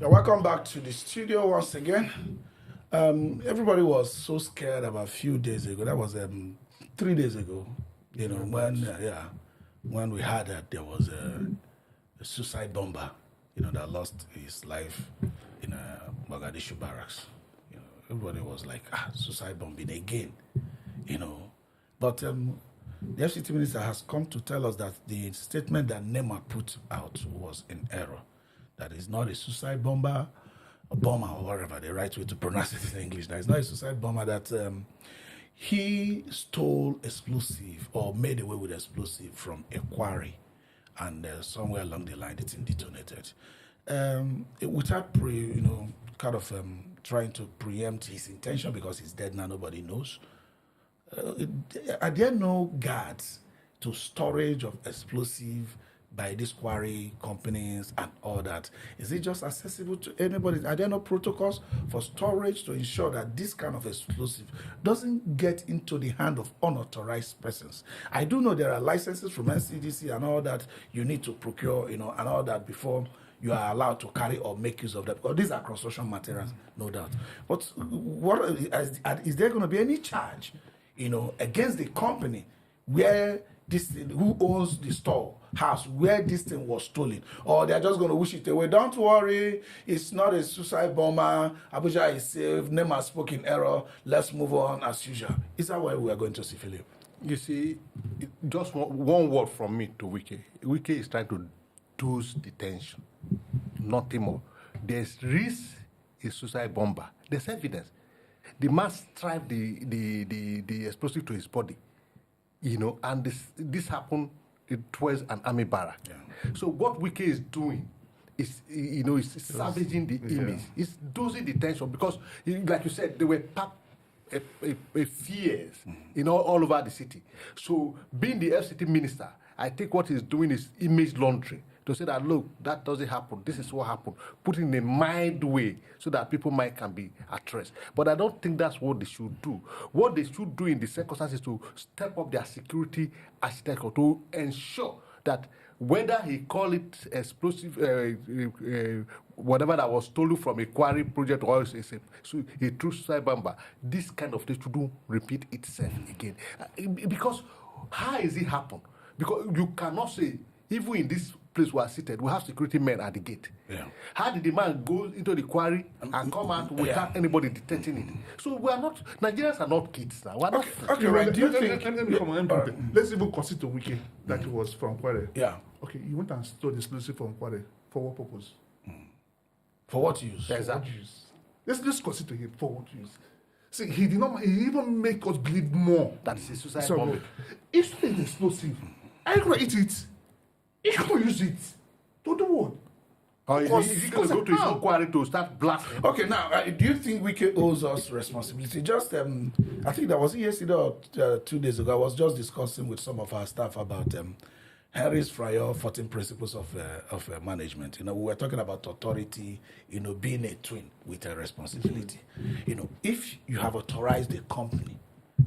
Welcome back to the studio once again. Everybody was so scared about a few days ago. That was 3 days ago. You know, when we heard that there was a suicide bomber, that lost his life in Mogadishu barracks. Everybody was like, suicide bombing again. But the FCT Minister has come to tell us that the statement that NEMA put out was in error. That is not a suicide bomber, a bomber, or whatever the right way to pronounce it in English. That is not a suicide bomber, that he stole explosive or made away with explosive from a quarry, and somewhere along the line it's detonated. Without trying to preempt his intention, because he's dead now, nobody knows. Are there no guards to storage of explosive by these quarry companies and all that? Is it just accessible to anybody? Are there no protocols for storage to ensure that this kind of explosive doesn't get into the hand of unauthorized persons? I do know there are licenses from NCDC and all that you need to procure, and all that before you are allowed to carry or make use of that. Because these are construction materials, no doubt. But is there going to be any charge, against the company where who owns the store house where this thing was stolen, or they're just going to wish it away? Don't worry, it's not a suicide bomber. Abuja is safe. NEMA spoke in error. Let's move on as usual. Is that why we are going to see Philip? You see, just one word from me to Wike. Wike is trying to dose the tension, nothing more. There's risk a suicide bomber. There's evidence. The man strapped the explosive to his body, and this happened towards an army barrack. Yeah. So what Wike is doing is, is salvaging the image. It's dosing the tension, because, like you said, there were fears, all over the city. So being the FCT minister, I think what he's doing is image laundering, to say that, look, that doesn't happen. This is what happened. Put in a mild way so that people can be addressed. But I don't think that's what they should do. What they should do in the circumstances is to step up their security architecture to ensure that whether he call it explosive, whatever that was stolen from a quarry project, or a true suicide bomber, this kind of thing shouldn't repeat itself again. Because how is it happen? Because you cannot say, even in this place we are seated, we have security men at the gate. Yeah. How did the man go into the quarry and come out without anybody detecting it? So we are not, Nigerians are not kids now. We're not. Okay, right. Do you think? Let me come. Let's even consider Wike that it was from quarry. Yeah. Okay, you went and stole the explosive from quarry. For what purpose? For what use? Exactly. Let's consider him for what use. See, he did not. He even make us believe more that it's a suicide bomb. It's an explosive. Are you gonna eat it? He can't use it to do what? Or is he going to go to his own quarry to start blasting? Okay, now, do you think Wike owes us responsibility? Just, I think that was yesterday or 2 days ago, I was just discussing with some of our staff about Henry's Fryer 14 principles of management. We were talking about authority, being a twin with a responsibility. If you have authorized a company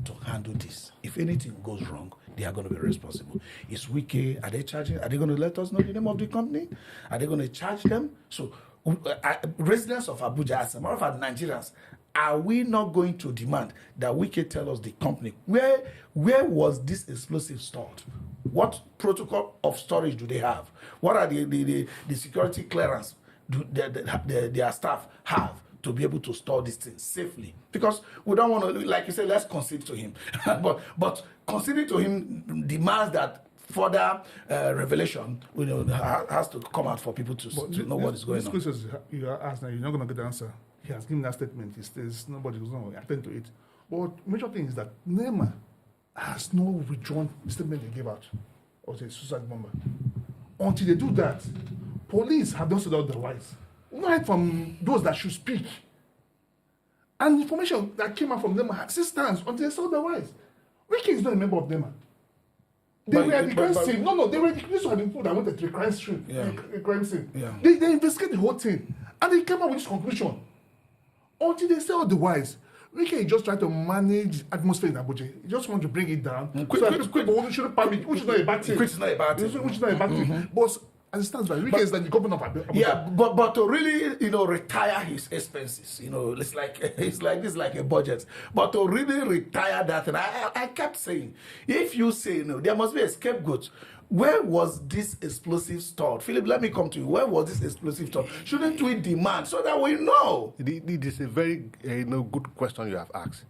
to handle this, if anything goes wrong, they are going to be responsible. Is Wike, are they charging? Are they going to let us know the name of the company? Are they going to charge them? So, residents of Abuja, as a matter of fact, Nigerians, are we not going to demand that Wike tell us the company? Where was this explosive stored? What protocol of storage do they have? What are the security clearance do their staff have to be able to store these things safely? Because we don't want to, like you said, let's concede to him. but conceding to him demands that further revelation has to come out for people to know what is going on. Questions you are asked now, you're not going to get the answer. He has given that statement. He says nobody was going to attend to it. But major thing is that NEMA has no withdrawn the statement they gave out of the suicide bomber. Until they do that, police have not said otherwise. Right from those that should speak. And information that came out from NEMA still stands until they said otherwise. Wike is not a member of NEMA. They were at the crime scene. No, they were the police had been put that went to the crime scene. Yeah. The crime scene. Yeah. They investigate the whole thing. And they came up with this conclusion. Until they say otherwise. Wike is just trying to manage atmosphere in Abuja. He just want to bring it down. Quick, but we shouldn't panic, which is not a bad thing. Which is not a bad thing. But As it stands, right? Wike is like the governor of Abuja. Yeah, but to really, retire his expenses, it's like a budget. But to really retire that, and I kept saying, if you say there must be a scapegoat. Where was this explosive stored? Philip, let me come to you. Where was this explosive stored? Shouldn't we demand so that we know? It is a very good question you have asked.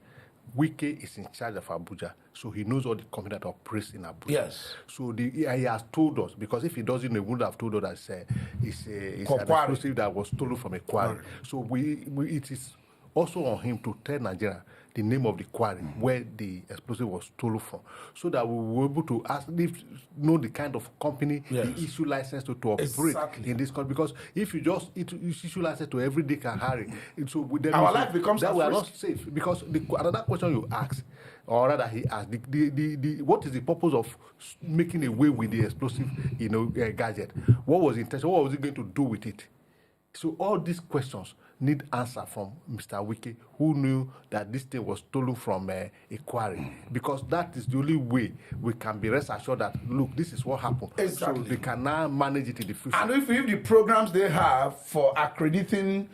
Wike is in charge of Abuja, so he knows all the company that operates in Abuja. Yes. So he has told us, because if he doesn't, he would have told us that it's an explosive that was stolen from a quarry. So it is also on him to tell Nigeria the name of the quarry where the explosive was stolen from, so that we were able to know the kind of company the issue license to operate in this country. Because if you just issue license to every Dick and Harry, our life becomes that we are not safe. Because another question you asked, or rather he asked, what is the purpose of making away with the explosive gadget? What was the intention? What was he going to do with it? So all these questions need answer from Mr. Wike, who knew that this thing was stolen from a quarry, because that is the only way we can be rest assured that, look, this is what happened. Exactly. So they can now manage it in the future. And if the programs they have for accrediting,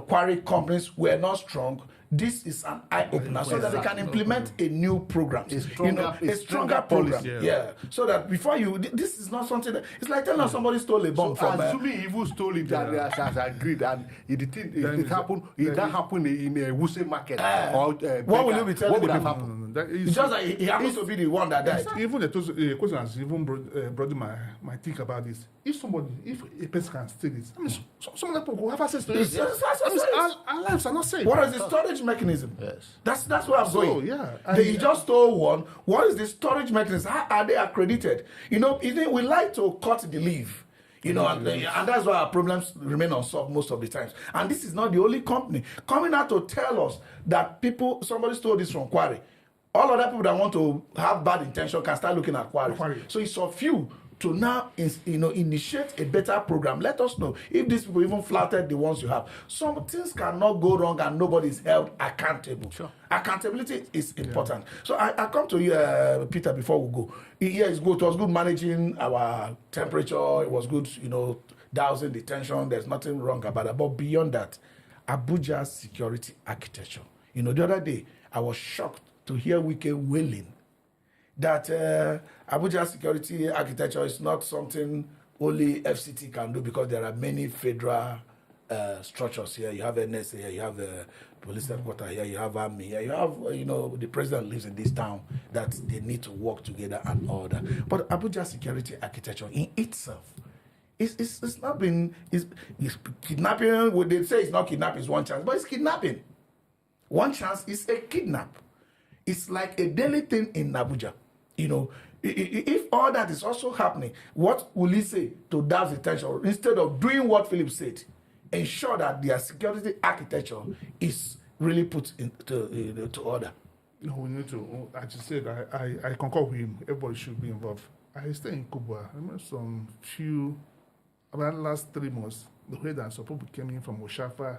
quarry companies were not strong, this is an eye-opener so that they can implement a new program. A stronger program. policy. Yeah. So that before this is not something that, it's like telling us somebody stole a bomb from assuming he even stole it and has agreed, and it happened in a Wuse market. What will you be telling have people? happened? It's just like he happens to be the one that died. Even the question has even brought my think about this. If a person can steal it, I mean, some people will have access to it. Our lives are not safe. What is the storage mechanism? Yes. That's where I'm going. They just stole one. What is the storage mechanism? How are they accredited? We like to cut the leaf. And that's why our problems remain unsolved most of the times. And this is not the only company coming out to tell us that somebody stole this from quarry. All other people that want to have bad intention can start looking at quarry. So it's of you to now initiate a better program. Let us know if these people even flattered the ones you have. Some things cannot go wrong and nobody is held accountable. Sure. Accountability is important. So I come to you, Peter, before we go. Yeah, it's good. It was good managing our temperature. It was good, dousing the tension. There's nothing wrong about that. But beyond that, Abuja's security architecture. The other day, I was shocked to hear Wike wailing that Abuja security architecture is not something only FCT can do, because there are many federal structures here. You have NSA here, you have the police headquarters here, you have army here, you have, the president lives in this town, that they need to work together and all that. But Abuja security architecture in itself, it's not been, it's kidnapping. They say it's not kidnapping, it's one chance, but it's kidnapping. One chance is a kidnap. It's like a daily thing in Abuja. If all that is also happening, what will he say to douse the tension? Instead of doing what Philip said, ensure that their security architecture is really put into order. We need to, as you said, I concur with him. Everybody should be involved. I stay in Kubwa. I remember about the last 3 months, the way that some people came in from Oshafa,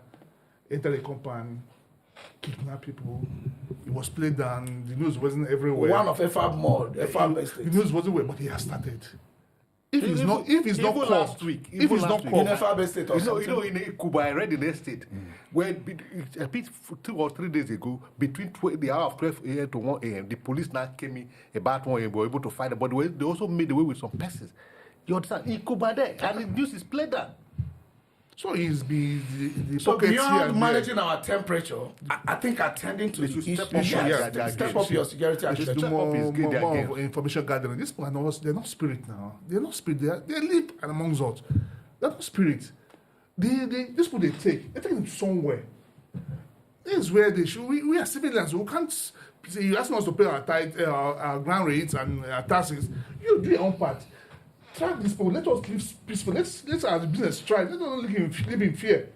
entered the compound, kidnap people. It was played down. The news wasn't everywhere. One of FAB the news wasn't everywhere, but he has started. If it's not called last week, if it's not called, in FAB estate or something. in Cuba, I read in the estate where a bit 2 or 3 days ago, between the hour of 12 a.m. to 1 a.m., the police now came in about 1 a.m. Were able to find them, but they also made away with some persons. You understand? In Cuba there, and the news is played down. So he's the so beyond managing our temperature, I think attending to the issue, step up your security architecture. Do more information gathering. These people they're not spirit now. They're not spirit. They live amongst us. They're not spirit. These people they take them somewhere. This is where they should. We are civilians. We can't say you asking us to pay our ground rates and our taxes. You do your own part. Track this people. Let us live peaceful. Let's our business thrive. Let us live in fear.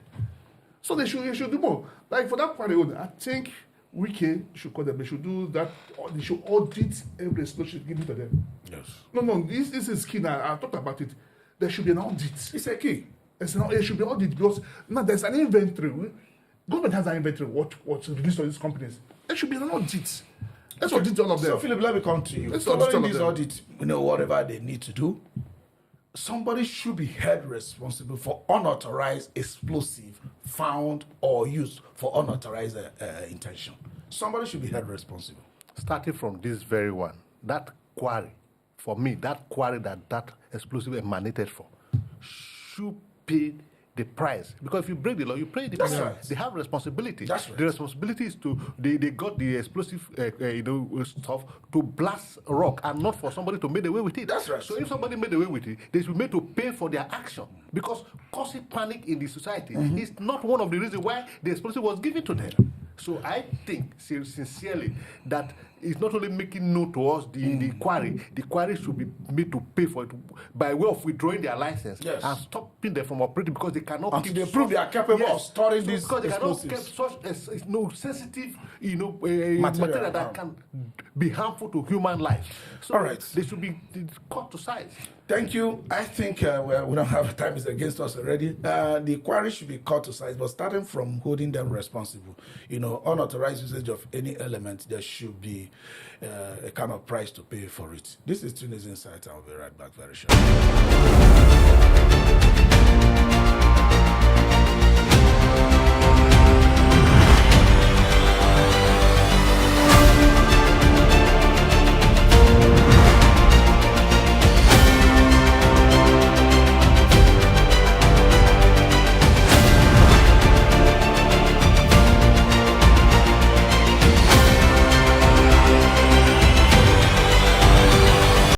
So they should do more. Like for that part, I think Wike should call them. They should do that. They should audit every explosion given to them. Yes. No. This is key. Now I talked about it. There should be an audit. It's a key. It should be an audit because now there's an inventory. Government has an inventory. What's released to these companies? There should be an audit. Let's audit all of them. So Philip, let me come to you. Let's Following audit this audit, whatever they need to do, somebody should be held responsible for unauthorized explosive found or used for unauthorized intention. Somebody should be held responsible. Starting from this very one, that quarry, for me, that quarry that explosive emanated for, should pay the price. Because if you break the law, you pay the price. right. They have responsibility. That's right. The responsibility is they got the explosive stuff to blast rock and not for somebody to make away with it. That's right. So if somebody made away with it, they should be made to pay for their action. Because causing panic in the society is not one of the reasons why the explosive was given to them. So I think sincerely that it's not only making known to us the quarry should be made to pay for it by way of withdrawing their license and stopping them from operating because they cannot Until they prove they are capable of storing these because they cannot explosives. keep such sensitive material that can be harmful to human life. So all right. They should be cut to size. Thank you. I think we don't have time is against us already. The quarry should be cut to size, but starting from holding them responsible. Unauthorized usage of any element, there should be a kind of price to pay for it. This is Tunis Insight. I'll be right back very shortly.